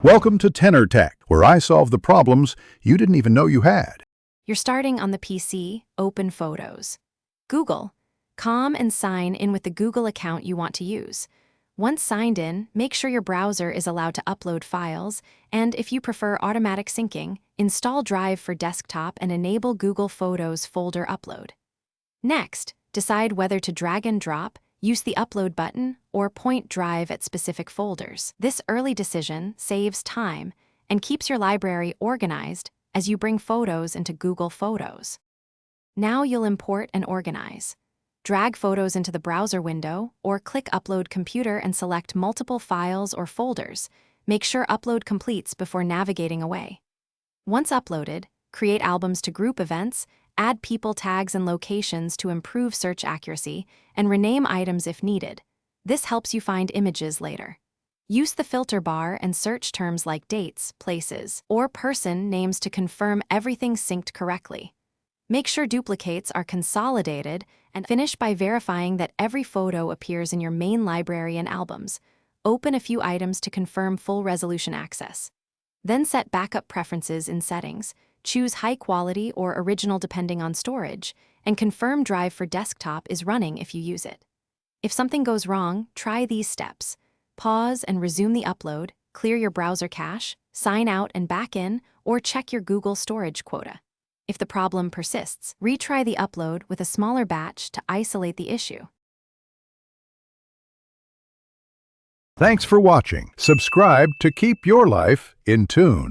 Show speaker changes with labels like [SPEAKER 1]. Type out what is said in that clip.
[SPEAKER 1] Welcome to Tenor Tech, where I solve the problems you didn't even know you had.
[SPEAKER 2] You're starting on the PC, open Photos. Google. And sign in with the Google account you want to use. Once signed in, make sure your browser is allowed to upload files, and if you prefer automatic syncing, install Drive for desktop and enable Google Photos folder upload. Next, decide whether to drag and drop, use the upload button, or point Drive at specific folders. This early decision saves time and keeps your library organized as you bring photos into Google Photos. Now you'll import and organize. Drag photos into the browser window, or click Upload Computer and select multiple files or folders. Make sure Upload completes before navigating away. Once uploaded, create albums to group events, add people tags and locations to improve search accuracy, and rename items if needed. This helps you find images later. Use the filter bar and search terms like dates, places, or person names to confirm everything's synced correctly. Make sure duplicates are consolidated and finish by verifying that every photo appears in your main library and albums. Open a few items to confirm full resolution access. Then set backup preferences in settings, choose high quality or original depending on storage, and confirm Drive for desktop is running if you use it. If something goes wrong, try these steps. Pause and resume the upload, clear your browser cache, sign out and back in, or check your Google storage quota. If the problem persists, retry the upload with a smaller batch to isolate the issue.
[SPEAKER 1] Thanks for watching. Subscribe to keep your life in tune.